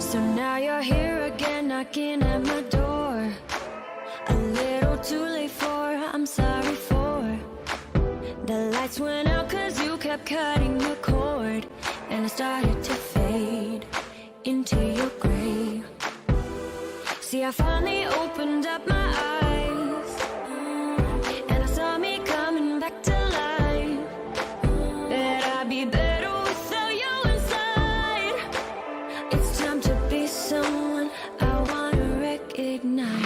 So now you're here again, knocking at my door. A little too late for, I'm sorry for. The lights went out cause you kept cutting the cord, and I started to fade into your gray. See, I finally opened up my eyes, and I saw me coming back to life. That I'd be better without you inside. It's time to be someone I wanna recognize.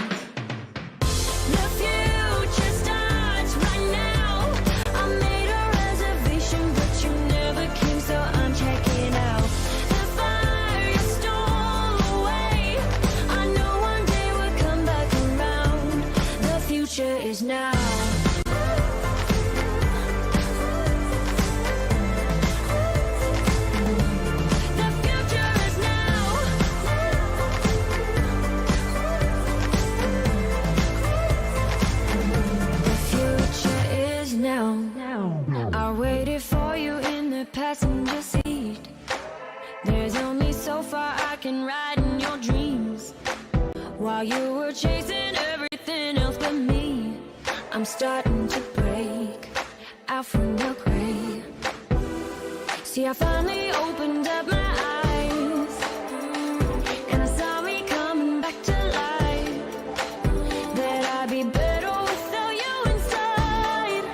The future starts right now. I made a reservation, but you never came, so I'm checking out. The fire you stole away, I know one day we'll come back around. The future is now. The future is now. The future is now. I waited for you in the passenger seat. There's only so far I can ride in your dreams. While you were chasing everything else but me, I'm starting to break out from your gray. See, I finally opened up my eyes, and I saw me coming back to life. That I'd be better without you inside.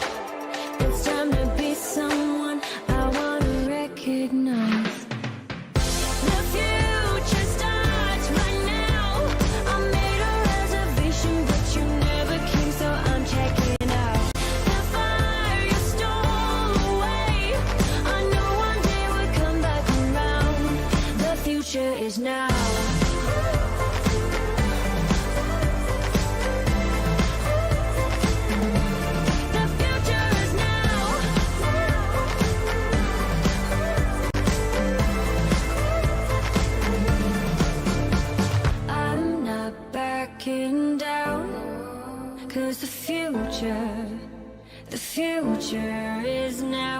It's time to be someone I wanna recognize. The future starts right now. I made a reservation, but you never came, so I'm checking out. The fire you stole away, I know one day we'll come back around. The future is now. The future is now. I'm not backing down, cause the future is now.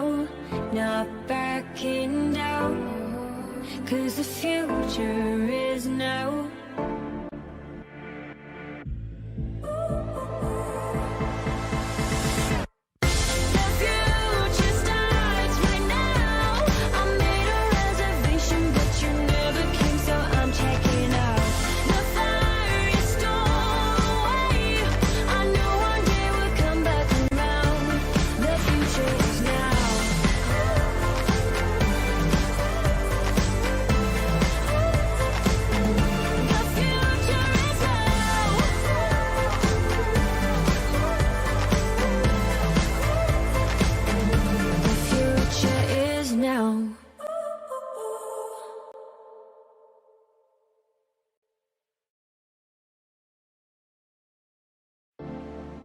Not backing down, cause the future is now. The future starts right now. I made a reservation, but you never came, so I'm checking out. The fire you stole away, I know one day we'll come back around. The future is now. The future is now. The future is now.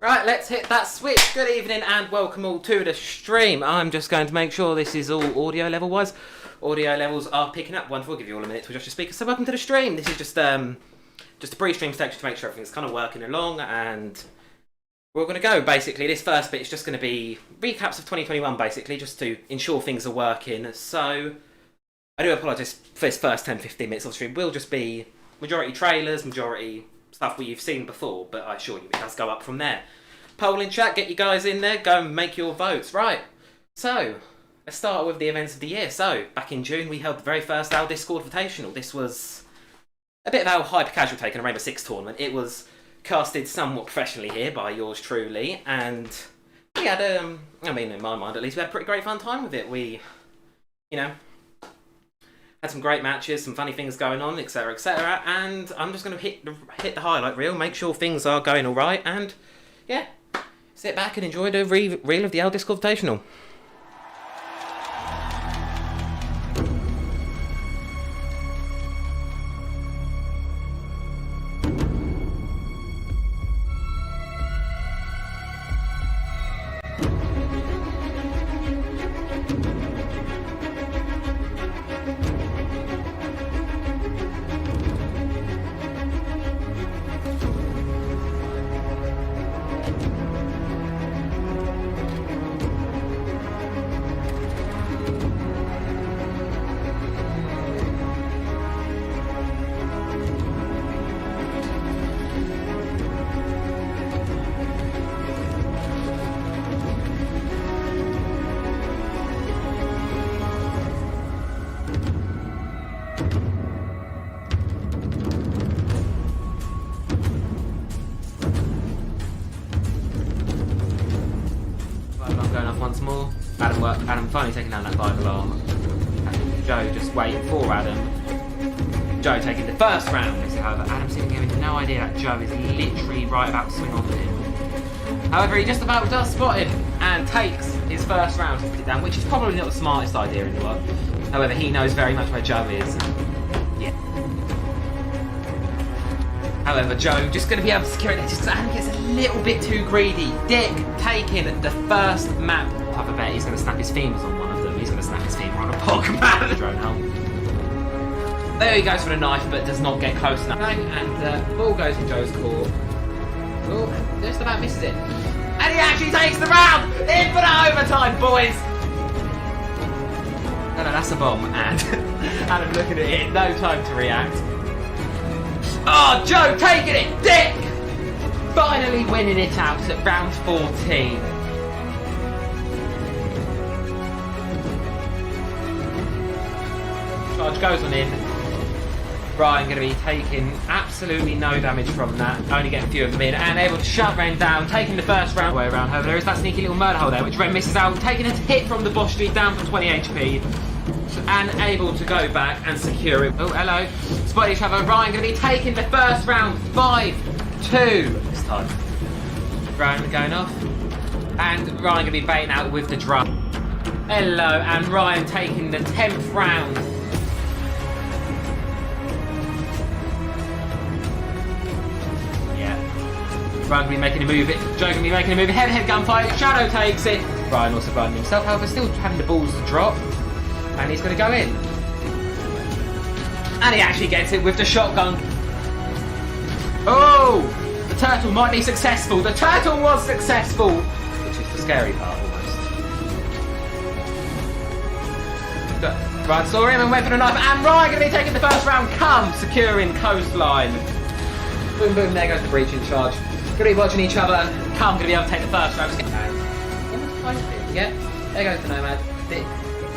Right, let's hit that switch. Good evening and welcome all to the stream. I'm just going to make sure this is all audio level wise. Audio levels are picking up. Wonderful. I'll give you all a minute to adjust your speakers. So welcome to the stream. This is just a pre-stream section to make sure everything's kind of working along, and we're going to go. Basically, this first bit is just going to be recaps of 2021, basically, just to ensure things are working. So I do apologise for this first 10-15 minutes of the stream. Will just be majority trailers, majority stuff you've seen before, but I assure you it does go up from there. Poll in chat, get you guys in there, go and make your votes. Right, so let's start with the events of the year. So back in June we held the very first Our Discord Invitational. This was a bit of our hyper casual take on a Rainbow Six tournament. It was casted somewhat professionally here by yours truly, and we had I mean, in my mind at least, we had a pretty great fun time with it. We, you know, had some great matches, some funny things going on, etc, etc, and I'm just going to hit the highlight reel, make sure things are going alright, and yeah, sit back and enjoy the reel of the Our Discord Invitational. going off once more. Adam finally taking down that Bible arm. Joe just waiting for Adam. Joe taking the first round. However, Adam seeming having no idea that Joe is literally right about to swing on him. However, he just about does spot him and takes his first round to put it down, which is probably not the smartest idea in the world. However, he knows very much where Joe is. Yeah. However, Joe just going to be able to secure it. Just Adam gets a little bit too greedy. Dick taking the first map. I bet he's going to snap his femurs on one of them. He's going to snap his femur on a Pokemon. Drone helm. There he goes for the knife, but does not get close enough. And the ball goes in Joe's court. Oh, just about misses it. And he actually takes the round! In for the overtime, boys! No, that's a bomb. And Adam looking at it, no time to react. Oh, Joe taking it! Dick! Finally winning it out at round 14. Charge goes on in. Ryan going to be taking absolutely no damage from that, only getting a few of them in, and able to shut Ren down, taking the first round way around. However, there is that sneaky little murder hole there, which Ren misses out, taking a hit from the Boss Street, down for 20 HP, and able to go back and secure it. Oh, hello. Spot each other. Ryan going to be taking the first round, 5-2 this time. Ryan going off, and Ryan going to be baiting out with the drum. Hello, and Ryan taking the 10th round. Ryan going to be making a move. Joe going to be making a move. Head gunfight. Shadow takes it. Ryan also grinding himself. However, still having the balls to drop. And he's going to go in. And he actually gets it with the shotgun. Oh! The turtle might be successful. The turtle was successful. Which is the scary part almost. Ryan saw him and went for the knife. And Ryan going to be taking the first round. Come, securing coastline. Boom, boom. There goes the breaching charge. Going to be watching each other. Come, going to be able to take the first round. Yeah, there goes the Nomad. Dick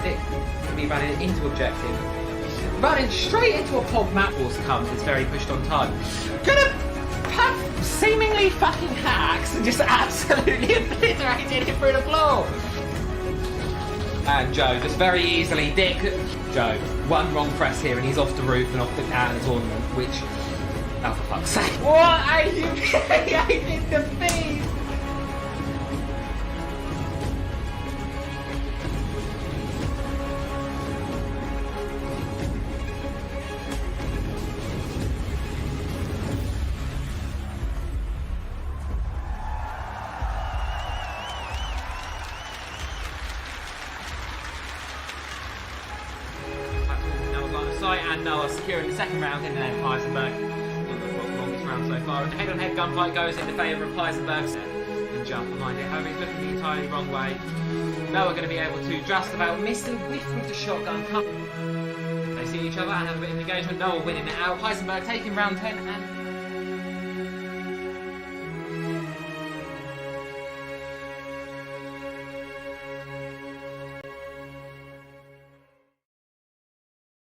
going to be running into objective. Running straight into a pog map wars comes. It's very pushed on time. Going to have seemingly fucking hacks and just absolutely obliterated it through the floor. And Joe just very easily. Joe, one wrong press here and he's off the roof and off the out of the tournament, which. Oh, for fuck's sake. What are you creating the feed? Noah's line of sight and Noah securing the second round in there, Heisenberg. So far, and head-on-head gunfight goes in the favour of Heisenberg and jump behind it. However, he's looking the entirely wrong way. Now we're going to be able to just about miss the whiff with the shotgun. They see each other and have a bit of engagement. Noah winning it out. Heisenberg taking round 10 and.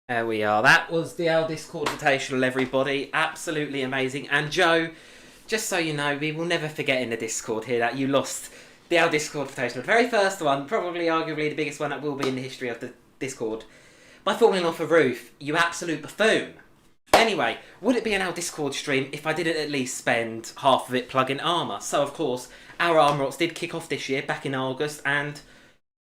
There we are. That was the L Discord Invitational, everybody. Absolutely amazing. And Joe, just so you know, we will never forget in the Discord here that you lost the L Discord Invitational. The very first one, probably arguably the biggest one that will be in the history of the Discord, by falling off a roof. You absolute buffoon. Anyway, would it be an L Discord stream if I didn't at least spend half of it plugging armour? So, of course, our armour rocks did kick off this year, back in August, and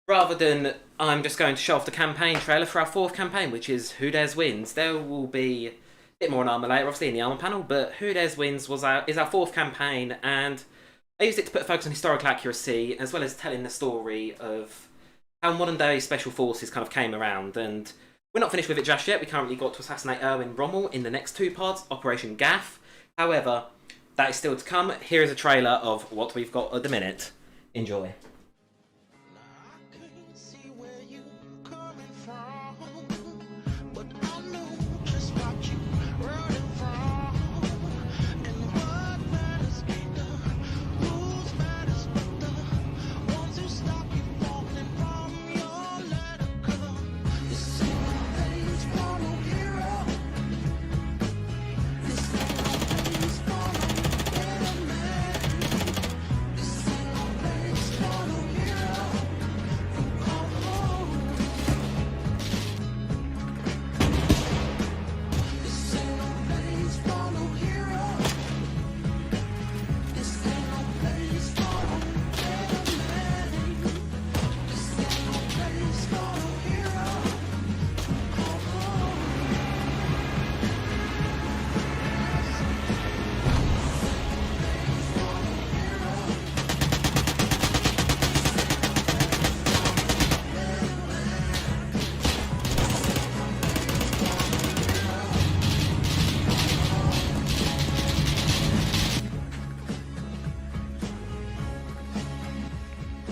rather than I'm just going to show off the campaign trailer for our 4th campaign, which is Who Dares Wins, there will be a bit more on armour later, obviously, in the armour panel, but Who Dares Wins is our 4th campaign, and I used it to put a focus on historical accuracy, as well as telling the story of how modern-day special forces kind of came around, and we're not finished with it just yet. We currently got to assassinate Erwin Rommel in the next 2 parts, Operation Gaff. However, that is still to come. Here is a trailer of what we've got at the minute. Enjoy.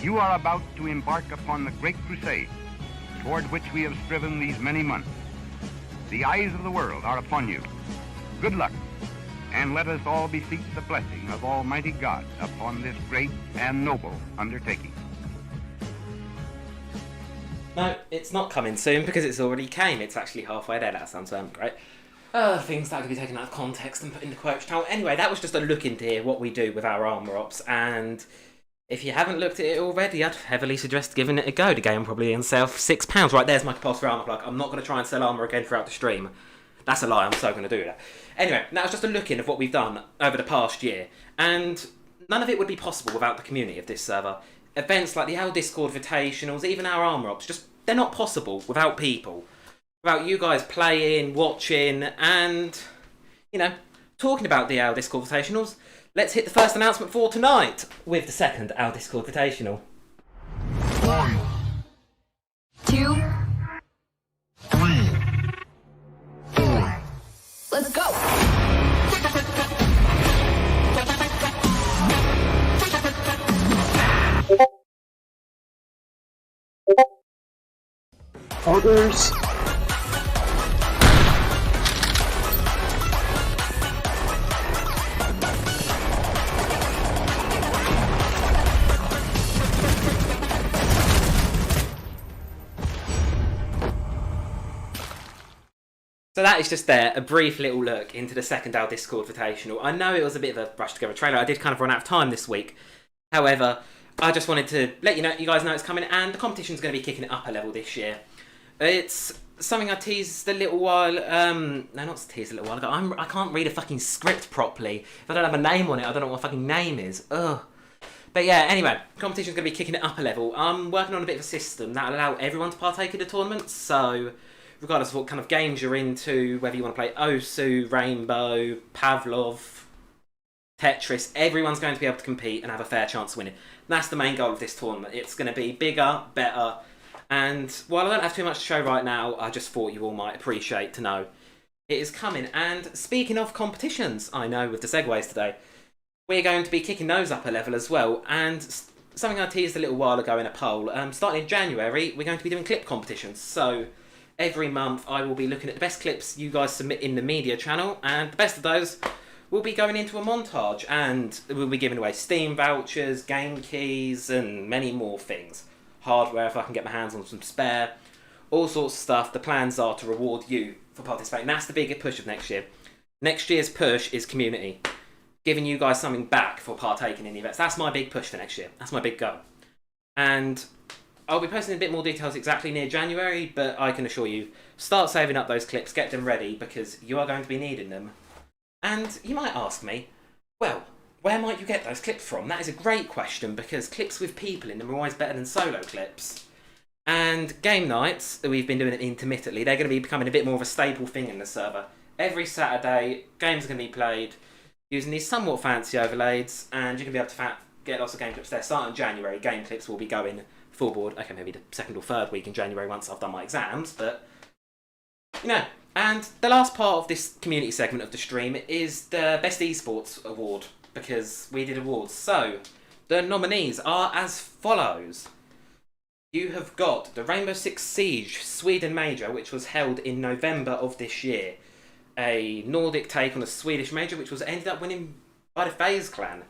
You are about to embark upon the great crusade toward which we have striven these many months. The eyes of the world are upon you. Good luck, and let us all beseech the blessing of Almighty God upon this great and noble undertaking. No, it's not coming soon because it's already came. It's actually halfway there. That sounds great. Things that could be taken out of context and put into quotes. Anyway, that was just a look into here, what we do with our armour ops, and if you haven't looked at it already, I'd heavily suggest giving it a go. The game probably on sale for £6. Right, there's my compulsory armour plug. I'm not going to try and sell armour again throughout the stream. That's a lie, I'm so going to do that. Anyway, that was just a look in of what we've done over the past year, and none of it would be possible without the community of this server. Events like the Owl Discord Invitationals, even our armour ops, they're not possible without people. Without you guys playing, watching, and, talking about the Owl Discord Invitationals. Let's hit the first announcement for tonight with the second Owl Discord Invitational. 1, 2, 3, 4. Let's go! Orders. So that is just a brief little look into the second Owl Discord Invitational. I know it was a bit of a rush together trailer. I did kind of run out of time this week. However, I just wanted to let you guys know it's coming, and the competition's going to be kicking it up a level this year. It's something I teased a little while. No, not teased a little while ago. I can't read a fucking script properly. If I don't have a name on it, I don't know what a fucking name is. Ugh. But yeah, anyway, competition's going to be kicking it up a level. I'm working on a bit of a system that'll allow everyone to partake in the tournament. So, regardless of what kind of games you're into, whether you want to play Osu, Rainbow, Pavlov, Tetris, everyone's going to be able to compete and have a fair chance of winning. That's the main goal of this tournament. It's going to be bigger, better, and while I don't have too much to show right now, I just thought you all might appreciate to know it is coming. And speaking of competitions, I know with the segues today, we're going to be kicking those up a level as well. And something I teased a little while ago in a poll, starting in January, we're going to be doing clip competitions. So every month I will be looking at the best clips you guys submit in the media channel, and the best of those will be going into a montage, and we'll be giving away Steam vouchers, game keys, and many more things. Hardware if I can get my hands on some spare, all sorts of stuff. The plans are to reward you for participating. That's the bigger push of next year. Next year's push is community. Giving you guys something back for partaking in the events. That's my big push for next year. That's my big goal. And I'll be posting a bit more details exactly near January, but I can assure you, start saving up those clips, get them ready, because you are going to be needing them. And you might ask me, well, where might you get those clips from? That is a great question, because clips with people in them are always better than solo clips. And game nights, we've been doing it intermittently, they're going to be becoming a bit more of a staple thing in the server. Every Saturday, games are going to be played using these somewhat fancy overlays, and you're going to be able to get lots of game clips there. Starting in January, game clips will be going full board. Okay, maybe the second or third week in January once I've done my exams, but and the last part of this community segment of the stream is the Best Esports Award, because we did awards. So, the nominees are as follows. You have got the Rainbow Six Siege Sweden Major, which was held in November of this year. A Nordic take on a Swedish major, which was ended up winning by the FaZe clan.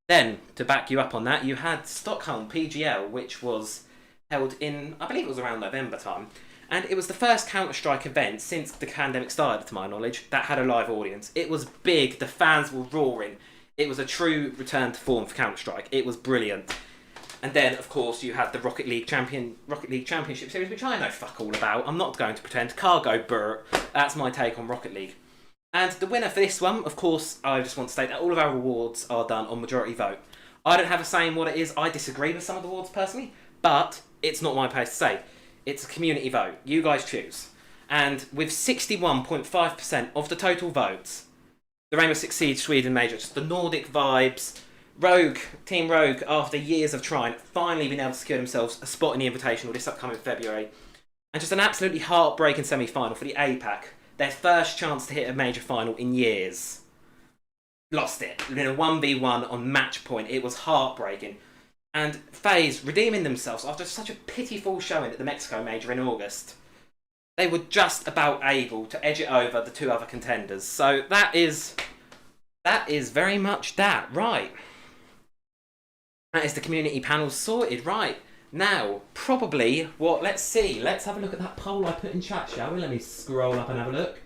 Then, to back you up on that, you had Stockholm PGL, which was held in, I believe it was around November time. And it was the first Counter-Strike event since the pandemic started, to my knowledge, that had a live audience. It was big, the fans were roaring. It was a true return to form for Counter-Strike. It was brilliant. And then, of course, you had the Rocket League Championship Series, which I know fuck all about. I'm not going to pretend. Cargo Burr. That's my take on Rocket League. And the winner for this one, of course, I just want to state that all of our awards are done on majority vote. I don't have a say in what it is. I disagree with some of the awards personally, but it's not my place to say. It's a community vote. You guys choose. And with 61.5% of the total votes, the Rainbow Six Siege Sweden Major, just the Nordic vibes, Team Rogue, after years of trying, finally been able to secure themselves a spot in the Invitational this upcoming February. And just an absolutely heartbreaking semi-final for the APAC. Their first chance to hit a major final in years. Lost it. In a 1v1 on match point. It was heartbreaking. And FaZe redeeming themselves after such a pitiful showing at the Mexico Major in August. They were just about able to edge it over the two other contenders. So that is very much that. Right. That is the community panel sorted. Right. Now, probably let's see. Let's have a look at that poll I put in chat, shall we? Let me scroll up and have a look.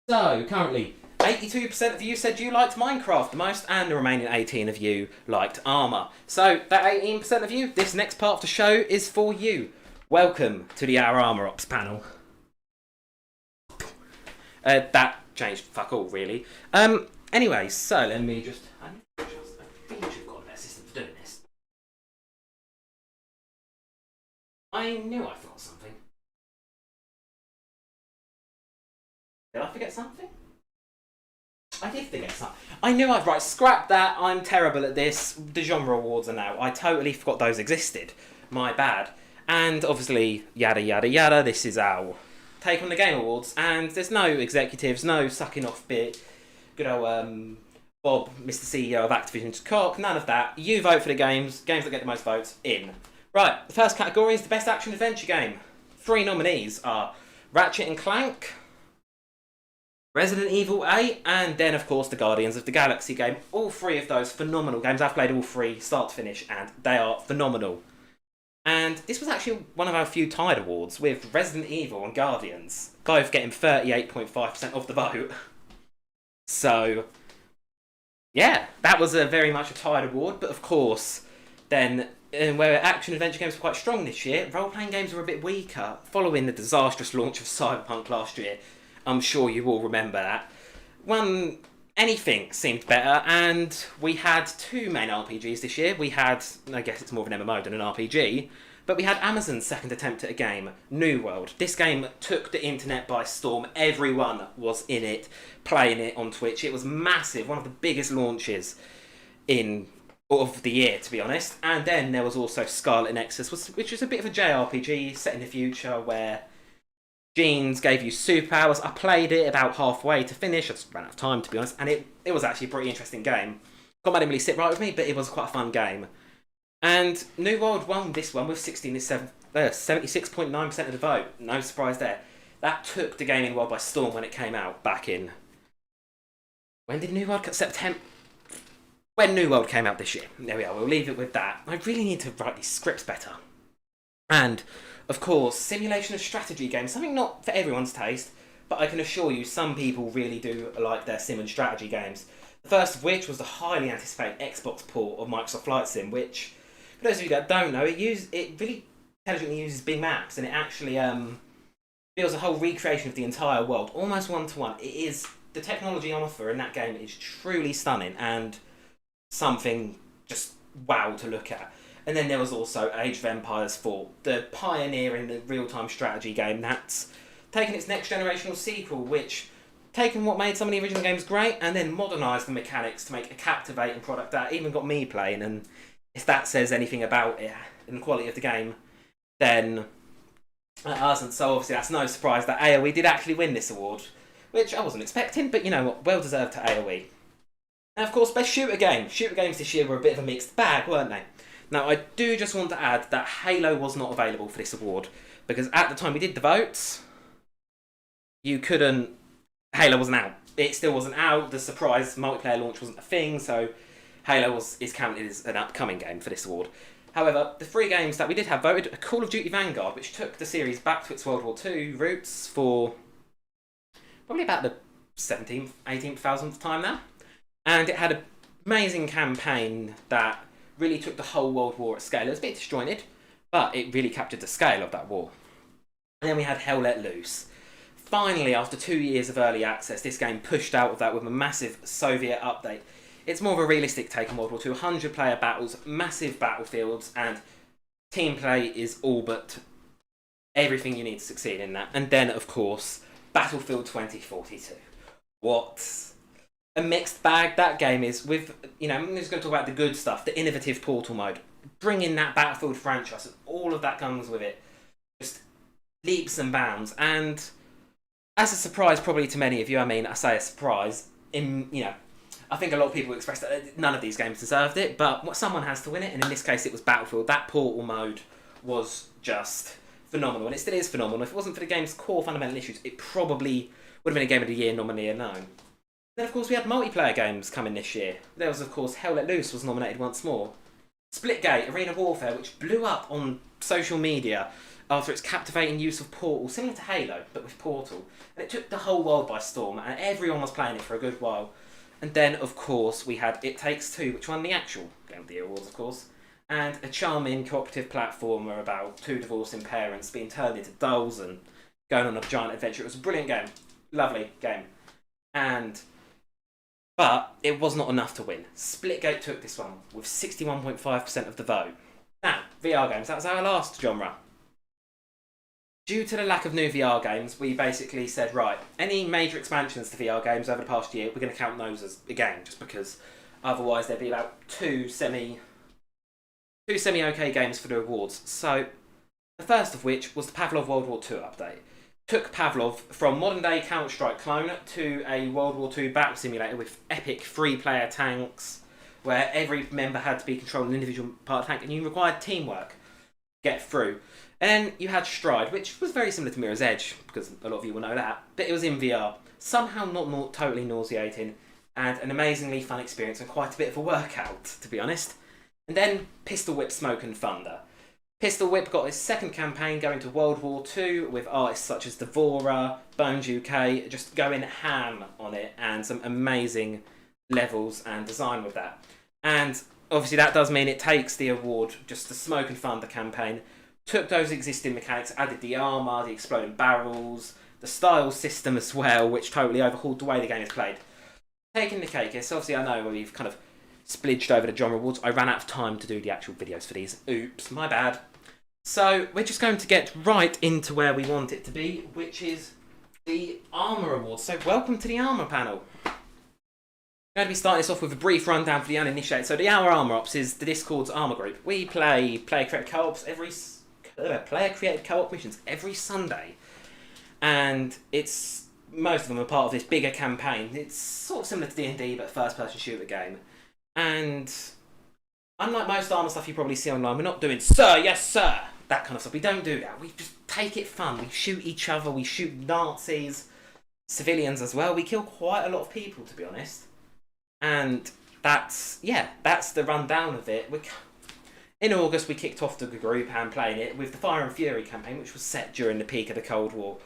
So, currently, 82% of you said you liked Minecraft the most, and the remaining 18 of you liked Armour. So, that 18% of you, this next part of the show is for you. Welcome to the Our Armour Ops panel. That changed fuck all, really. Anyway, so let me just... I think you've got a better system for doing this. I knew I forgot something. Did I forget something? I did forget something. I knew I'd... Right, scrap that. I'm terrible at this. The genre awards are now. I totally forgot those existed. My bad. And obviously, yada yada yada, this is our take on the Game Awards. And there's no executives, no sucking off bit. Good old Bob, Mr. CEO of Activision's cock, none of that. You vote for the games that get the most votes, in. Right, the first category is the Best Action Adventure Game. 3 nominees are Ratchet and Clank, Resident Evil 8, and then, of course, the Guardians of the Galaxy game. All 3 of those phenomenal games. I've played all 3, start to finish, and they are phenomenal. And this was actually one of our few tied awards, with Resident Evil and Guardians both getting 38.5% of the vote. So, yeah, that was very much a tied award, but of course, then, where action-adventure games were quite strong this year, role-playing games were a bit weaker, following the disastrous launch of Cyberpunk last year. I'm sure you all remember that. Anything seemed better, and we had 2 main RPGs this year. We had, I guess it's more of an MMO than an RPG, but we had Amazon's second attempt at a game, New World. This game took the internet by storm. Everyone was in it, playing it on Twitch. It was massive, one of the biggest launches of the year, to be honest. And then there was also Scarlet Nexus, which was a bit of a JRPG set in the future where Jeans gave you superpowers. I played it about halfway to finish. I just ran out of time, to be honest. And it was actually a pretty interesting game. Combat didn't really sit right with me, but it was quite a fun game. And New World won this one with 76.9% of the vote. No surprise there. That took the gaming world by storm when it came out back in... When did New World come? September? When New World came out this year. There we are. We'll leave it with that. I really need to write these scripts better. And... of course, simulation of strategy games, something not for everyone's taste, but I can assure you some people really do like their sim and strategy games. The first of which was the highly anticipated Xbox port of Microsoft Flight Sim, which, for those of you that don't know, it really intelligently uses Bing Maps, and it actually builds a whole recreation of the entire world, almost one-to-one. It is, the technology on offer in that game is truly stunning, and something just wow to look at. And then there was also Age of Empires 4, the pioneer in the real-time strategy game that's taken its next-generational sequel, which taken what made some of the original games great and then modernised the mechanics to make a captivating product that even got me playing. And if that says anything about it and the quality of the game, then it doesn't. So obviously that's no surprise that AoE did actually win this award, which I wasn't expecting, but you know what, well deserved to AoE. And of course, best shooter game. Shooter games this year were a bit of a mixed bag, weren't they? Now, I do just want to add that Halo was not available for this award, because at the time we did the votes, Halo wasn't out. It still wasn't out, the surprise multiplayer launch wasn't a thing, so Halo is counted as an upcoming game for this award. However, the 3 games that we did have voted are Call of Duty Vanguard, which took the series back to its World War II roots for probably about the 17th, 18th, 1000th time now, and it had an amazing campaign that really took the whole World War at scale. It was a bit disjointed, but it really captured the scale of that war. And then we had Hell Let Loose. Finally, after 2 years of early access, this game pushed out of that with a massive Soviet update. It's more of a realistic take on World War II, 100-player battles, massive battlefields, and team play is all but everything you need to succeed in that. And then, of course, Battlefield 2042. What a mixed bag that game is with, you know, I'm just going to talk about the good stuff, the innovative Portal mode, bringing that Battlefield franchise, all of that comes with it, just leaps and bounds. And as a surprise probably to many of you, I mean, I say a surprise, I think a lot of people expressed that none of these games deserved it, but someone has to win it, and in this case it was Battlefield. That Portal mode was just phenomenal, and it still is phenomenal. If it wasn't for the game's core fundamental issues, it probably would have been a Game of the Year nominee alone. Then, of course, we had multiplayer games coming this year. There was, of course, Hell Let Loose was nominated once more. Splitgate, Arena Warfare, which blew up on social media after its captivating use of Portal, similar to Halo, but with Portal. And it took the whole world by storm, and everyone was playing it for a good while. And then, of course, we had It Takes Two, which won the actual Game of the Year awards, of course, and a charming cooperative platformer about two divorcing parents being turned into dolls and going on a giant adventure. It was a brilliant game. Lovely game. But it was not enough to win. Splitgate took this one with 61.5% of the vote. Now, VR games, that was our last genre. Due to the lack of new VR games, we basically said, right, any major expansions to VR games over the past year, we're going to count those as a game, just because otherwise there'd be about two semi-okay games for the awards. So, the first of which was the Pavlov World War II update. Took Pavlov from modern-day Counter-Strike clone to a World War II battle simulator with epic three-player tanks, where every member had to be controlling an individual part of the tank, and you required teamwork to get through. And then you had Stride, which was very similar to Mirror's Edge, because a lot of you will know that, but it was in VR. Somehow not totally nauseating, and an amazingly fun experience, and quite a bit of a workout, to be honest. And then Pistol Whip Smoke and Thunder. Pistol Whip got its second campaign going to World War II with artists such as Devora, Bones UK, just going ham on it, and some amazing levels and design with that. And obviously that does mean it takes the award, just the Smoke and Thunder campaign, took those existing mechanics, added the armour, the exploding barrels, the style system as well, which totally overhauled the way the game is played. Taking the cake, yes, obviously I know we've kind of splidged over the genre awards. I ran out of time to do the actual videos for these. Oops, my bad. So we're just going to get right into where we want it to be, which is the Armour Awards. So welcome to the Armour panel. I'm going to be starting this off with a brief rundown for the uninitiated. So the Our Armour Ops is the Discord's Armour group. We play player-created co-ops player-created co-op missions every Sunday, and it's most of them are part of this bigger campaign. It's sort of similar to D&D, but first-person shooter game. And unlike most Armour stuff you probably see online, we're not doing "Sir, yes sir," that kind of stuff. We don't do that. We just take it fun. We shoot each other. We shoot Nazis, civilians as well. We kill quite a lot of people, to be honest. And that's the rundown of it. In August, we kicked off the group and playing it with the Fire and Fury campaign, which was set during the peak of the Cold War,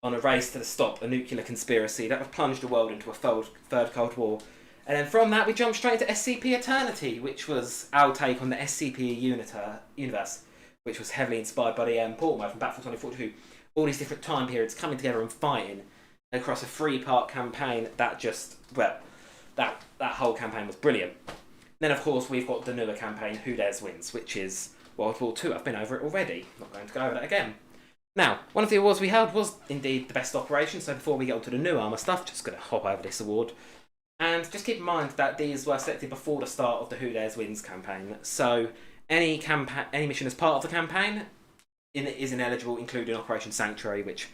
on a race to stop a nuclear conspiracy that would plunge the world into a third Cold War. And then from that, we jumped straight into SCP Eternity, which was our take on the SCP universe, which was heavily inspired by the Portal mode from Battlefield 2042. All these different time periods coming together and fighting across a 3-part campaign that just, well, that whole campaign was brilliant. Then, of course, we've got the newer campaign, Who Dares Wins, which is World War II. I've been over it already. Not going to go over that again. Now, one of the awards we held was indeed the Best Operation, so before we get on to the new Armour stuff, just going to hop over this award. And just keep in mind that these were selected before the start of the Who Dares Wins campaign, so any mission as part of the campaign is ineligible, including Operation Sanctuary, which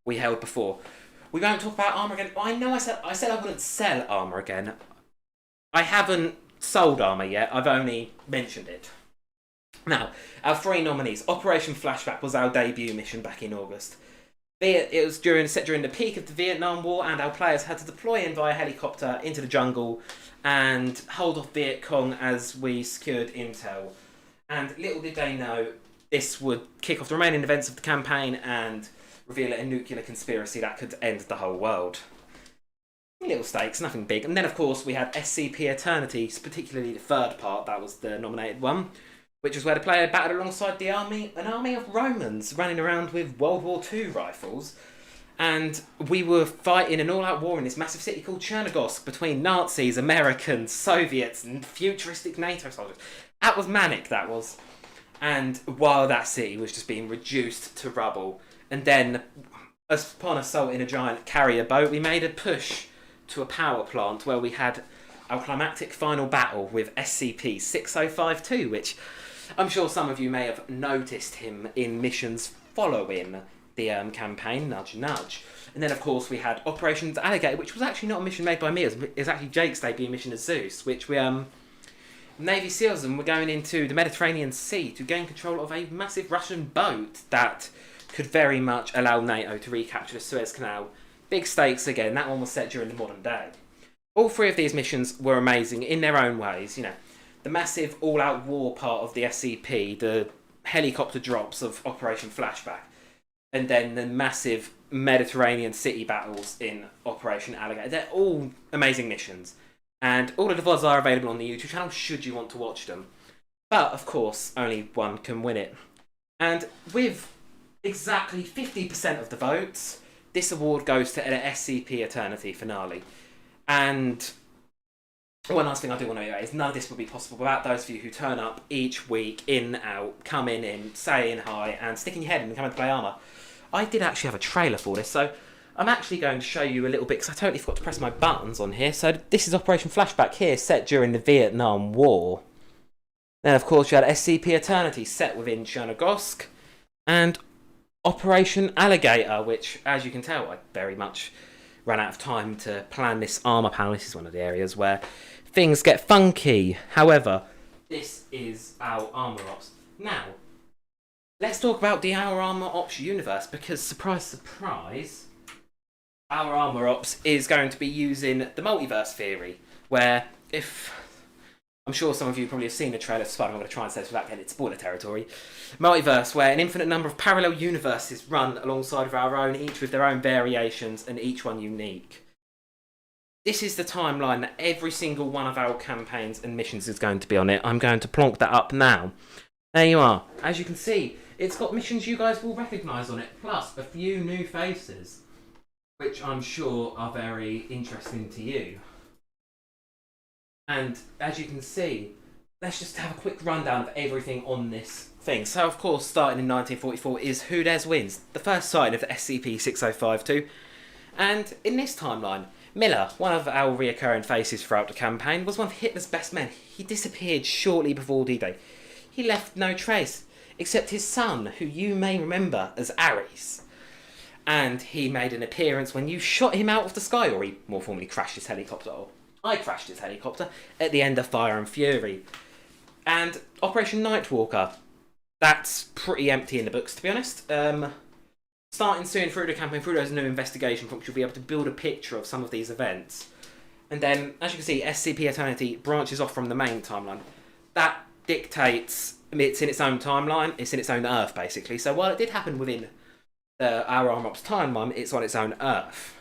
we held before. We won't talk about Armour again. I know I said I wouldn't sell Armour again. I haven't sold Armour yet, I've only mentioned it. Now, our 3 nominees. Operation Flashback was our debut mission back in August. It was set during the peak of the Vietnam War, and our players had to deploy in via helicopter into the jungle and hold off Viet Cong as we secured intel. And little did they know, this would kick off the remaining events of the campaign and reveal a nuclear conspiracy that could end the whole world. Little stakes, nothing big. And then, of course, we had SCP Eternity, particularly the third part, that was the nominated one, which was where the player battled alongside an army of Romans running around with World War II rifles. And we were fighting an all-out war in this massive city called Chernigorsk between Nazis, Americans, Soviets, and futuristic NATO soldiers. That was manic, that was. And while that city was just being reduced to rubble, and then, upon assaulting a giant carrier boat, we made a push to a power plant where we had our climactic final battle with SCP-6052, which I'm sure some of you may have noticed him in missions following the campaign, nudge nudge. And then, of course, we had Operations Alligator, which was actually not a mission made by me. It was actually Jake's debut mission as Zeus, which we, Navy SEALs, and we're going into the Mediterranean Sea to gain control of a massive Russian boat that could very much allow NATO to recapture the Suez Canal. Big stakes again. That one was set during the modern day. All three of these missions were amazing in their own ways. You know, the massive all-out war part of the SCP, the helicopter drops of Operation Flashback, and then the massive Mediterranean city battles in Operation Alligator. They're all amazing missions. And all of the VODs are available on the YouTube channel should you want to watch them. But, of course, only one can win it. And with exactly 50% of the votes, this award goes to an SCP Eternity finale. And one last thing I do want to know is none of this would be possible without those of you who turn up each week, in, out, coming in, saying hi, and sticking your head in and coming to play Armour. I did actually have a trailer for this, so I'm actually going to show you a little bit, because I totally forgot to press my buttons on here. So this is Operation Flashback here, set during the Vietnam War. Then, of course, you had SCP Eternity, set within Chernogorsk, and Operation Alligator, which, as you can tell, I very much ran out of time to plan this armour panel. This is one of the areas where things get funky. However, this is our Armour Ops. Now, let's talk about the Our Armour Ops universe, because, surprise, surprise, our Armour Ops is going to be using the multiverse theory, where I'm sure some of you probably have seen the trailer for Spider-Man. I'm going to try and say this without getting into spoiler territory. Multiverse, where an infinite number of parallel universes run alongside of our own, each with their own variations and each one unique. This is the timeline that every single one of our campaigns and missions is going to be on it. I'm going to plonk that up now. There you are. As you can see, it's got missions you guys will recognise on it, plus a few new faces, which I'm sure are very interesting to you. And as you can see, let's just have a quick rundown of everything on this thing. So, of course, starting in 1944 is Who Dares Wins, the first sign of the SCP-6052. And in this timeline, Miller, one of our reoccurring faces throughout the campaign, was one of Hitler's best men. He disappeared shortly before D-Day. He left no trace, except his son, who you may remember as Ares. And he made an appearance when you shot him out of the sky, or he more formally crashed his helicopter. I crashed his helicopter at the end of Fire and Fury. And Operation Nightwalker, that's pretty empty in the books, to be honest. Starting soon through the campaign, through those new investigation books, you'll be able to build a picture of some of these events. And then, as you can see, SCP Eternity branches off from the main timeline. That dictates, it's in its own timeline, it's in its own Earth, basically. So while it did happen within our Armour Ops timeline, it's on its own Earth.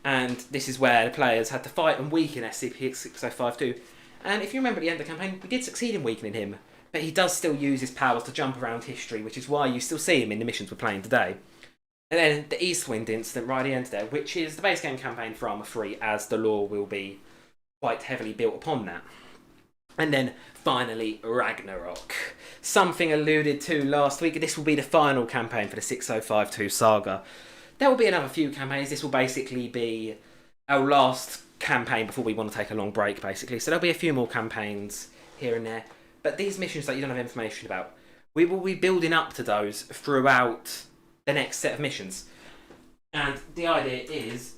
And this is where the players had to fight and weaken SCP-6052. And if you remember at the end of the campaign, we did succeed in weakening him, but he does still use his powers to jump around history, which is why you still see him in the missions we're playing today. And then the Eastwind incident right at the end there, which is the base game campaign for Armour 3, as the lore will be quite heavily built upon that. And then finally, Ragnarok. Something alluded to last week, this will be the final campaign for the 6052 saga. There will be another few campaigns. This will basically be our last campaign before we want to take a long break, basically. So there'll be a few more campaigns here and there. But these missions that you don't have information about, we will be building up to those throughout the next set of missions. And the idea is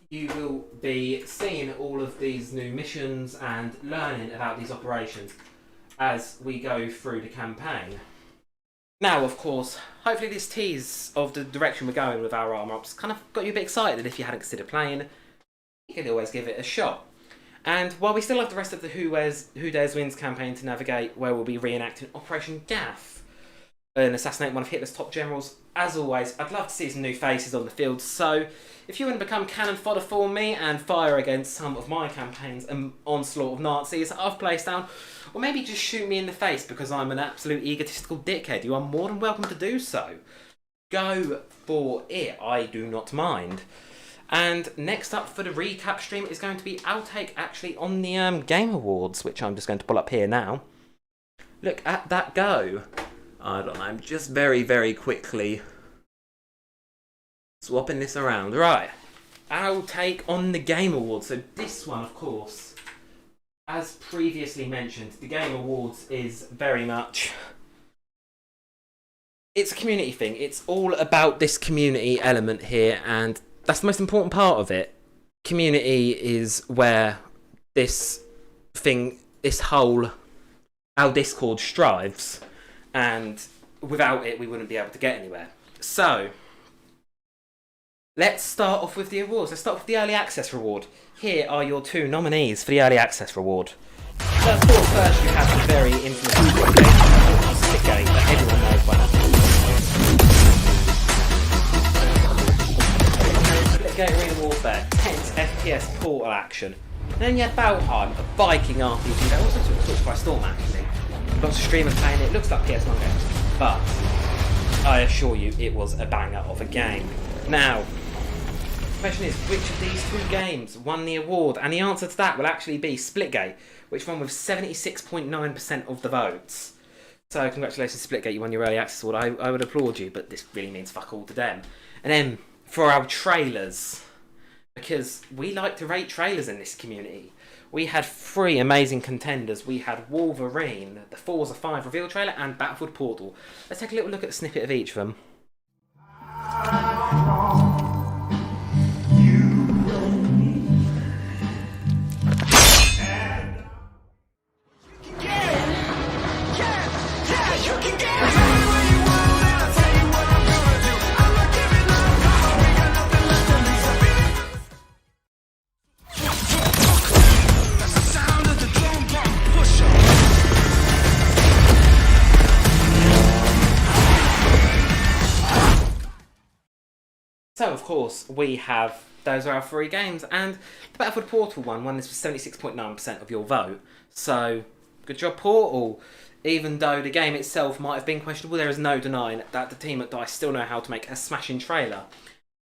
you will be seeing all of these new missions and learning about these operations as we go through the campaign. Now, of course, hopefully this tease of the direction we're going with our Armour Ops kind of got you a bit excited, and if you hadn't considered playing, you can always give it a shot. And while we still have the rest of the Who Dares Wins campaign to navigate, where we'll be reenacting Operation Gaff and assassinate one of Hitler's top generals, as always, I'd love to see some new faces on the field, so if you want to become cannon fodder for me and fire against some of my campaigns and onslaught of Nazis I've placed down, or maybe just shoot me in the face because I'm an absolute egotistical dickhead, you are more than welcome to do so. Go for it, I do not mind. And next up for the recap stream is going to be our take actually on the Game Awards, which I'm just going to pull up here now. Look at that go. I don't know, I'm just very, very quickly swapping this around. Right, our take on the Game Awards. So this one, of course, as previously mentioned, the Game Awards is very much... it's a community thing. It's all about this community element here, and that's the most important part of it. Community is where this whole, our Discord strives, and without it we wouldn't be able to get anywhere. So let's start off with the awards. Let's start with the Early Access Reward. Here are your 2 nominees for the Early Access Reward. So of course, first you have the very infamous Split game that everyone knows by now. Split Gate Arena Warfare, tense FPS portal action. And then you had Valheim, a Viking RPG that also took by storm actually. Lots of streamers playing it, looks like PS1 games, but I assure you it was a banger of a game. Now, the question is, which of these 2 games won the award? And the answer to that will actually be Splitgate, which won with 76.9% of the votes. So congratulations Splitgate, you won your Early Access Award. I would applaud you, but this really means fuck all to them. And then for our trailers, because we like to rate trailers in this community, we had 3 amazing contenders. We had Wolverine, the Forza 5 reveal trailer, and Battlefield Portal. Let's take a little look at a snippet of each of them. So of course we have, those are our 3 games, and the Battlefield Portal one won this with 76.9% of your vote. So good job Portal. Even though the game itself might have been questionable, there is no denying that the team at DICE still know how to make a smashing trailer.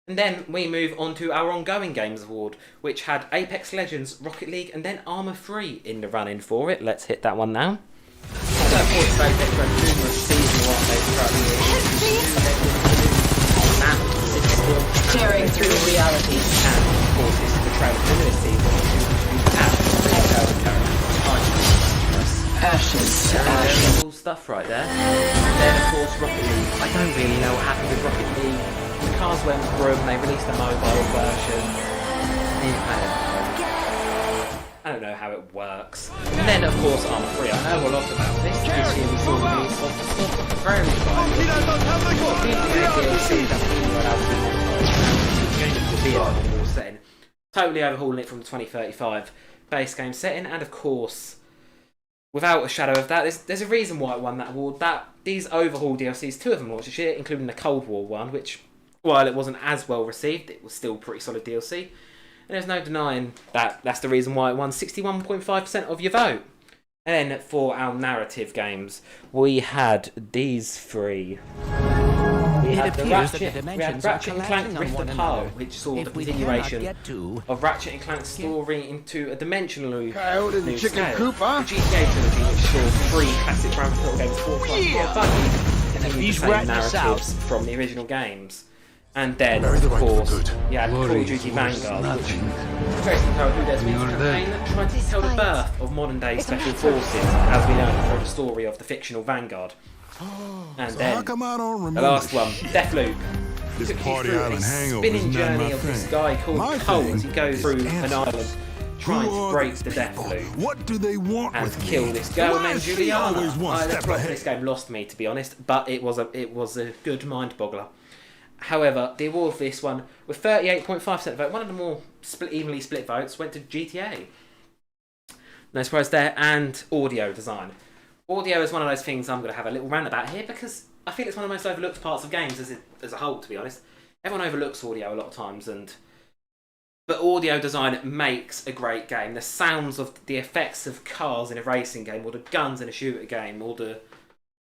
And then we move on to our ongoing games award, which had Apex Legends, Rocket League, and then Arma 3 in the run-in for it. Let's hit that one now. So of course Apex had numerous season 1 Staring through reality. And of course this is the trailer for this season. Ashes. Cool stuff right there. And then of course Rocket League. I don't really know what happened with Rocket League. The cars went broke, they released a mobile version. I don't know how it works. And then of course Arma 3. I know a lot about this. This year we saw the release of the stuff of the very setting. Totally overhauling it from the 2035 base game setting, and of course, without a shadow of that, there's a reason why it won that award. These overhaul DLCs, 2 of them launched this year, including the Cold War one, which, while it wasn't as well received, it was still pretty solid DLC. And there's no denying that that's the reason why it won 61.5% of your vote. And then for our narrative games, we had these 3. We had Ratchet and Clank Rift Apart, which saw the continuation of Ratchet and Clank's story into a dimensionally new scale. The GTA trilogy, which saw 3 classic Grand Theft Auto games, 4 Buggy, and then the same narratives from the original games. And then, of course, you had Call of Duty Vanguard, which Tracy Power Who Dares Wins campaign that tried to tell the birth of modern-day special forces, as we learn from the story of the fictional Vanguard. And then, the last one, Deathloop. Took you through a spinning journey of this guy called Cole as he goes through an island trying to break the Deathloop. What do they want and kill this girl named Juliana. The plot of this game lost me, to be honest, but it was a good mind-boggler. However, the award for this one, with 38.5% vote, one of the more evenly split votes, went to GTA. No surprise there. And audio design. Audio is one of those things I'm going to have a little rant about here, because I feel it's one of the most overlooked parts of games as a whole, to be honest. Everyone overlooks audio a lot of times, but audio design makes a great game. The sounds of the effects of cars in a racing game, or the guns in a shooter game, or the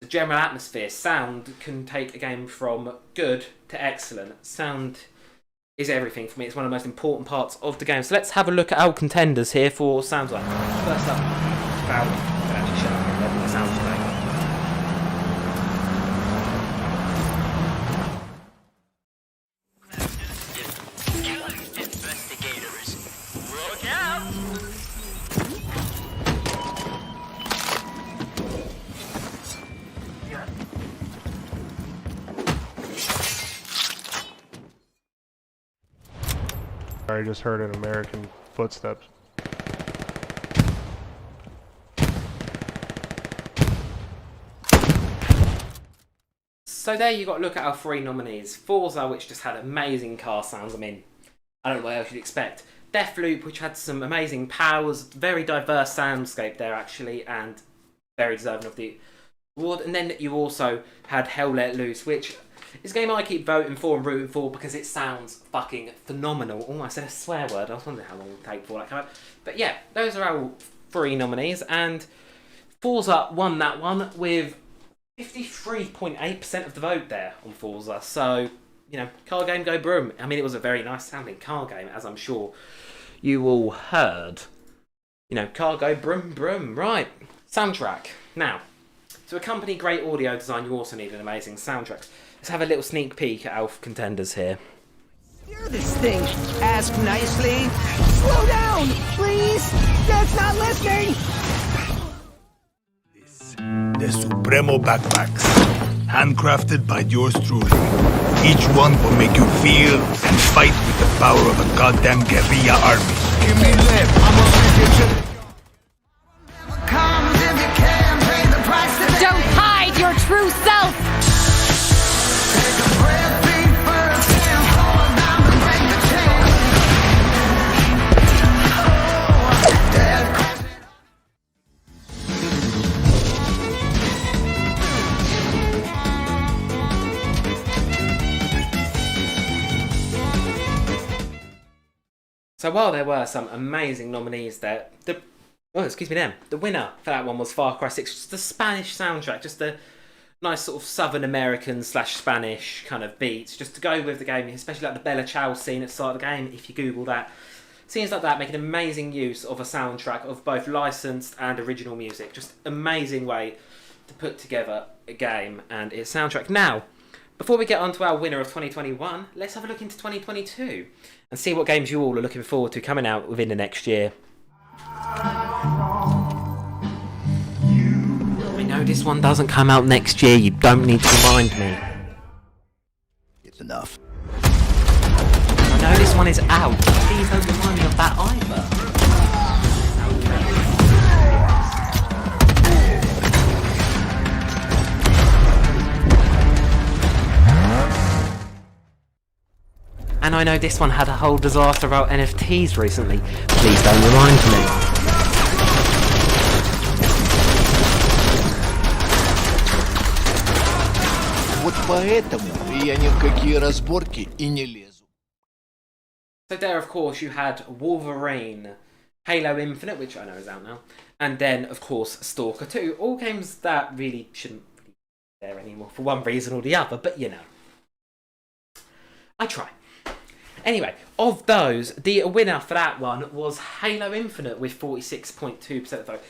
general atmosphere. Sound can take a game from good to excellent. Sound is everything for me. It's one of the most important parts of the game. So let's have a look at our contenders here for sound design. First up, Valve. I can actually shut up and let the sound play. Investigators, look out! I just heard an American footsteps. So there you got to look at our 3 nominees. Forza, which just had amazing car sounds. I mean, I don't know what else you'd expect. Deathloop, which had some amazing powers, very diverse soundscape there actually, and very deserving of the award. And then you also had Hell Let Loose, which is a game I keep voting for and rooting for because it sounds fucking phenomenal. Oh, I said a swear word. I was wondering how long it would take for that to come out. But yeah, those are our 3 nominees, and Forza won that one with 53.8% of the vote there on Forza. So, you know, car game go broom. I mean, it was a very nice sounding car game, as I'm sure you all heard. You know, car go broom broom. Right, soundtrack. Now, to accompany great audio design, you also need an amazing soundtrack. Let's have a little sneak peek at our contenders here. Hear this thing. Ask nicely. Slow down, please. That's not listening. The Supremo backpacks, handcrafted by yours truly. Each one will make you feel and fight with the power of a goddamn guerrilla army. Give me lip, I'ma Don't hide your true self! So while there were some amazing nominees there, the winner for that one was Far Cry 6, just the Spanish soundtrack, just the nice sort of Southern American / Spanish kind of beats, just to go with the game, especially like the Bella Ciao scene at the start of the game, if you Google that. Scenes like that make an amazing use of a soundtrack of both licensed and original music. Just amazing way to put together a game and its soundtrack. Now, before we get on to our winner of 2021, let's have a look into 2022 and see what games you all are looking forward to coming out within the next year. I know this one doesn't come out next year, you don't need to remind me. It's enough. I know this one is out, please don't remind me of that either. And I know this one had a whole disaster about NFTs recently. Please don't remind me. Вот поэтому я ни в какие разборки и не лезу. So there, of course, you had Wolverine, Halo Infinite, which I know is out now, and then, of course, Stalker 2. All games that really shouldn't be there anymore for one reason or the other, but you know. I try. Anyway, of those, the winner for that one was Halo Infinite with 46.2% of the vote.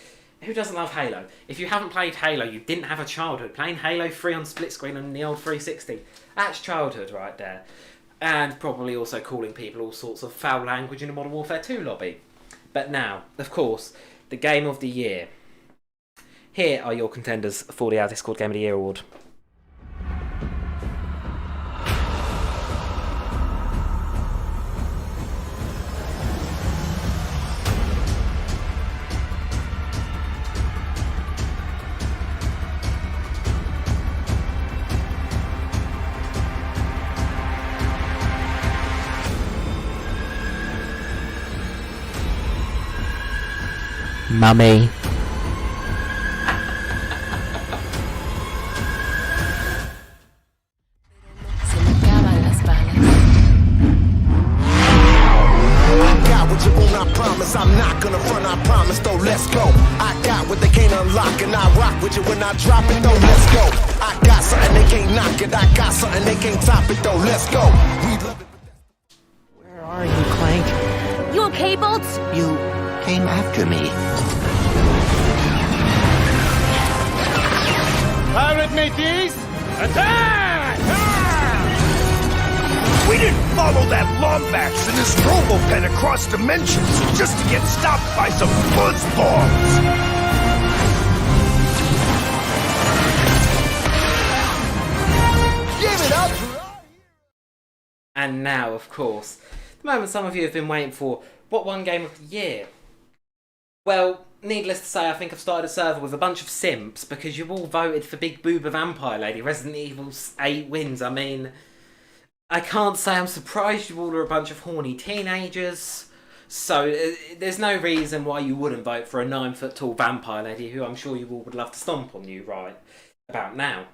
Who doesn't love Halo? If you haven't played Halo, you didn't have a childhood. Playing Halo 3 on split screen on the old 360, that's childhood right there. And probably also calling people all sorts of foul language in the Modern Warfare 2 lobby. But now, of course, the Game of the Year. Here are your contenders for the Our Discord Game of the Year award. Mummy. Se me acaban las balas. I got what you want, I promise. I'm not gonna run, I promise, though, let's go. I got what they can't unlock, and I rock with you when I drop it, though, let's go. I got something they can't knock it, I got something they can't top it, though, let's go. We love it. Where are you, Clank? You okay, Bolts? You came after me. Pirate mateys, attack! We didn't follow that Lombax and his Robopet across dimensions just to get stopped by some fuzzballs. Give it up! And now, of course, The moment some of you have been waiting for. What one game of the year? Well, needless to say, I think I've started a server with a bunch of simps because you've all voted for Big Booba Vampire Lady. Resident Evil 8 wins. I mean, I can't say I'm surprised you all are a bunch of horny teenagers. So there's no reason why you wouldn't vote for a 9-foot-tall vampire lady who I'm sure you all would love to stomp on you right about now.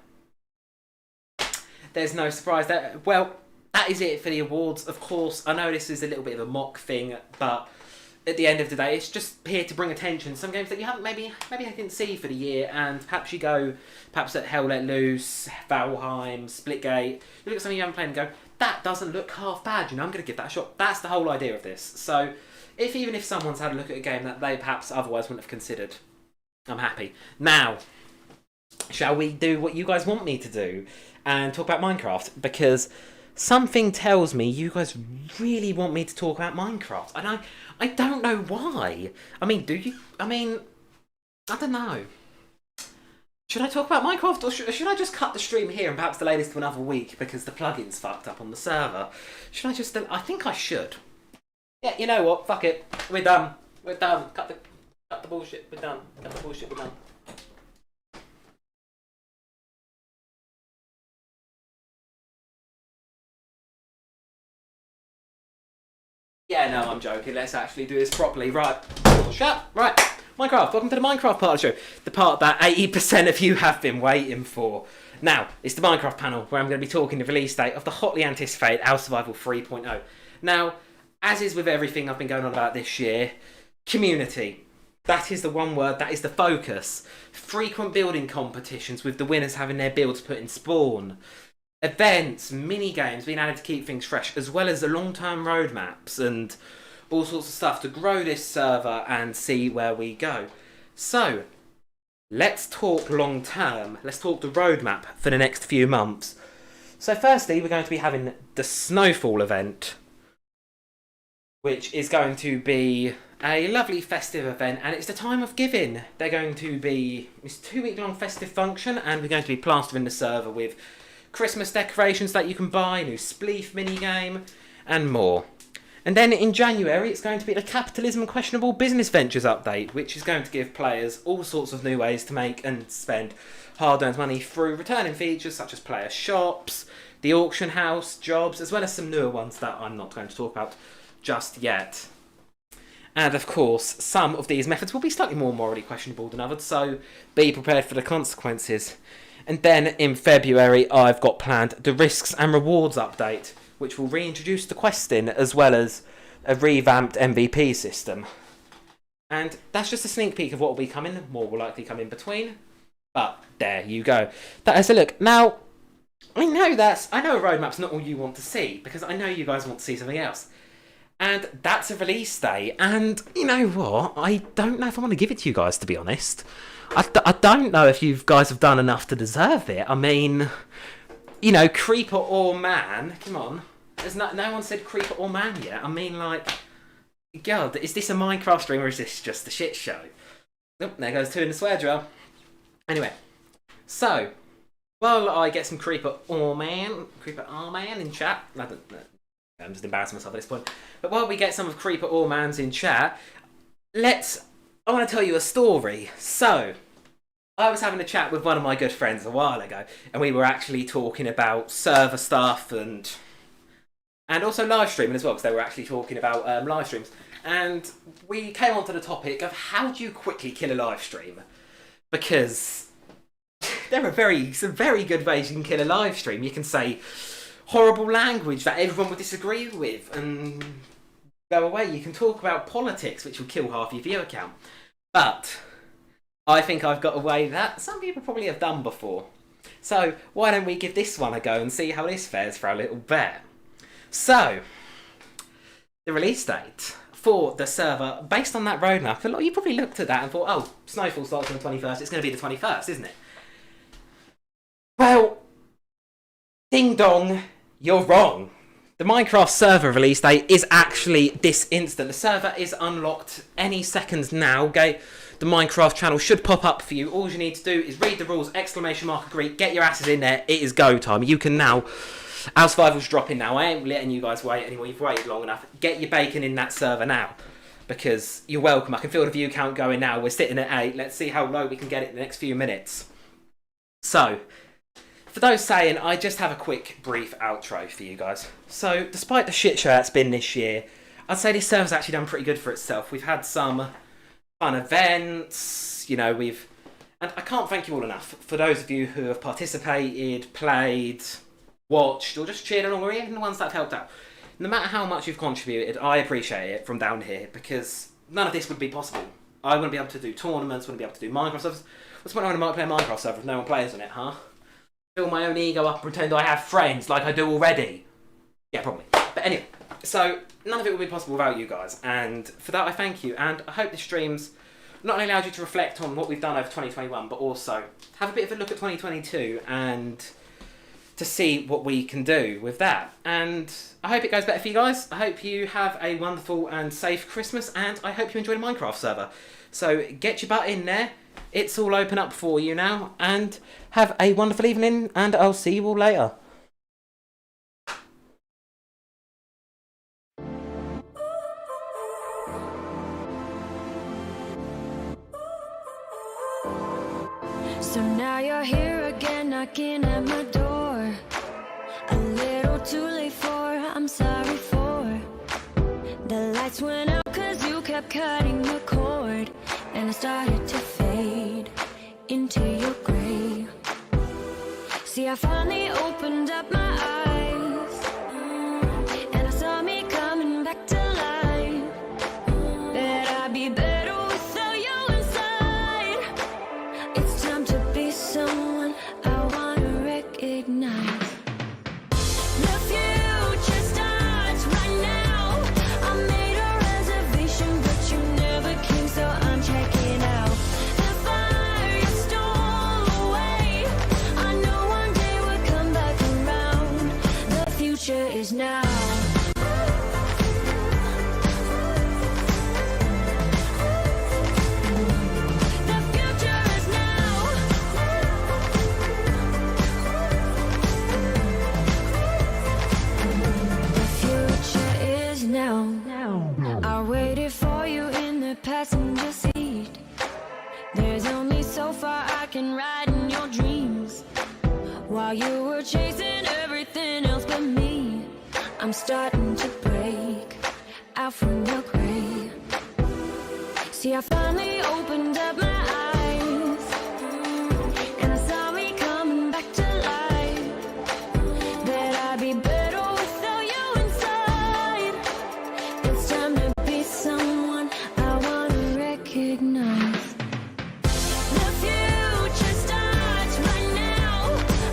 There's no surprise there. Well, that is it for the awards. Of course, I know this is a little bit of a mock thing, but at the end of the day, it's just here to bring attention to some games that you haven't maybe I didn't see for the year, and perhaps you go, perhaps at Hell Let Loose, Valheim, Splitgate, you look at something you haven't played and go, that doesn't look half bad, you know, I'm going to give that a shot. That's the whole idea of this. So, even if someone's had a look at a game that they perhaps otherwise wouldn't have considered, I'm happy. Now, shall we do what you guys want me to do and talk about Minecraft? Because something tells me you guys really want me to talk about Minecraft, and I don't know why. I mean, do you? I mean, I don't know. Should I talk about Minecraft, or should I just cut the stream here and perhaps delay this to another week because the plugin's fucked up on the server? Should I just? I think I should. Yeah, you know what? Fuck it. We're done. We're done. Cut the bullshit. We're done. Cut the bullshit. We're done. Yeah, no, I'm joking. Let's actually do this properly. Right. Shut. Right. Minecraft. Welcome to the Minecraft part of the show. The part that 80% of you have been waiting for. Now, it's the Minecraft panel where I'm going to be talking the release date of the hotly anticipated Our Survival 3.0. Now, as is with everything I've been going on about this year, community. That is the one word, that is the focus. Frequent building competitions with the winners having their builds put in spawn. Events, mini-games being added to keep things fresh, as well as the long-term roadmaps and all sorts of stuff to grow this server and see where we go. So, let's talk long-term. Let's talk the roadmap for the next few months. So firstly, we're going to be having the Snowfall event, which is going to be a lovely festive event, and it's the time of giving. They're going to be, it's a 2-week-long festive function, and we're going to be plastering the server with Christmas decorations that you can buy, new Spleef minigame, and more. And then in January, it's going to be the Capitalism and Questionable Business Ventures update, which is going to give players all sorts of new ways to make and spend hard-earned money through returning features such as player shops, the auction house, jobs, as well as some newer ones that I'm not going to talk about just yet. And of course, some of these methods will be slightly more morally questionable than others, so be prepared for the consequences. And then in February, I've got planned the Risks and Rewards update, which will reintroduce the questing as well as a revamped MVP system. And that's just a sneak peek of what will be coming. More will likely come in between. But there you go. That is a look. Now, I know a roadmap's not all you want to see, because I know you guys want to see something else. And that's a release day. And you know what? I don't know if I want to give it to you guys, to be honest. I don't know if you guys have done enough to deserve it. I mean, you know, creeper or man. Come on. There's no one said creeper or man yet. I mean, like, God, is this a Minecraft stream or is this just a shit show? Oh, there goes 2 in the swear jar. Anyway, so, while I get some creeper or man in chat. I'm just embarrassing myself at this point. But while we get some of Creeper or Man's in chat, I want to tell you a story. So, I was having a chat with one of my good friends a while ago, and we were actually talking about server stuff and also live streaming as well, because they were actually talking about live streams. And we came onto the topic of how do you quickly kill a live stream? Because there are some very good ways you can kill a live stream. You can say horrible language that everyone would disagree with and go away. You can talk about politics, which will kill half your viewer count. But I think I've got a way that some people probably have done before. So why don't we give this one a go and see how this fares for a little bit. So, the release date for the server, based on that roadmap, a lot of you probably looked at that and thought, oh, Snowfall starts on the 21st, it's going to be the 21st, isn't it? Well, ding dong, you're wrong. The Minecraft server release date is actually this instant. The server is unlocked any second now, okay? The Minecraft channel should pop up for you. All you need to do is read the rules, !agree, get your asses in there, it is go time. You can now Our survival's dropping now. I ain't letting you guys wait anymore. You've waited long enough. Get your bacon in that server now, because you're welcome. I can feel the view count going now. We're sitting at 8. Let's see how low we can get it in the next few minutes. So, for those saying, I just have a quick, brief outro for you guys. So, despite the shit show that's been this year, I'd say this server's actually done pretty good for itself. We've had some fun events, you know, and I can't thank you all enough for those of you who have participated, played, watched, or just cheered along, or even the ones that have helped out. No matter how much you've contributed, I appreciate it from down here, because none of this would be possible. I wouldn't be able to do tournaments, wouldn't be able to do Minecraft servers. What's the point when I might play a Minecraft server if no one plays on it, huh? Fill my own ego up and pretend I have friends like I do already. Yeah, probably. But anyway, so none of it would be possible without you guys, and for that I thank you, and I hope this stream's not only allowed you to reflect on what we've done over 2021, but also have a bit of a look at 2022 and to see what we can do with that. And I hope it goes better for you guys. I hope you have a wonderful and safe Christmas, and I hope you enjoy the Minecraft server. So get your butt in there. It's all open up for you now, and have a wonderful evening, and I'll see you all later. So now you're here again, knocking at my door. A little too late for, I'm sorry for. The lights went out cause you kept cutting the cord, and I started to fade into your gray. See, I finally opened up my eyes, and I saw me coming back to life. Bet I'd be better without you inside. It's time to be someone I wanna recognize. The future starts right now. I made a reservation, but you never came, so I'm checking out. The fire you stole away, I know one day we'll come back around. The future is now. The future is now. The future is now. I waited for you in the passenger seat. There's only so far I can ride in your dreams. While you were chasing everything else but me, I'm starting to break out from your gray. See, I finally opened up my eyes, and I saw me coming back to life. That I'd be better without you inside. It's time to be someone I wanna recognize. The future starts right now.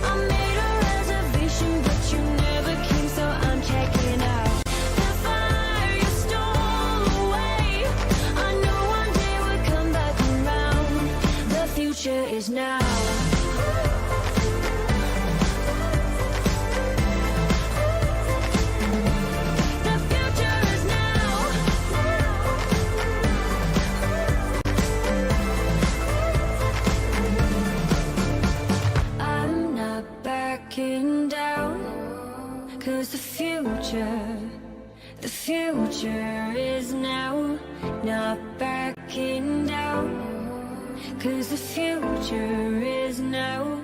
I made a reservation, but you never came, so I'm checking out. The fire you stole away, I know one day we'll come back around. The future is now. The future is now. I'm not backing down, cause the future is now. Not backing down, cause the future is now.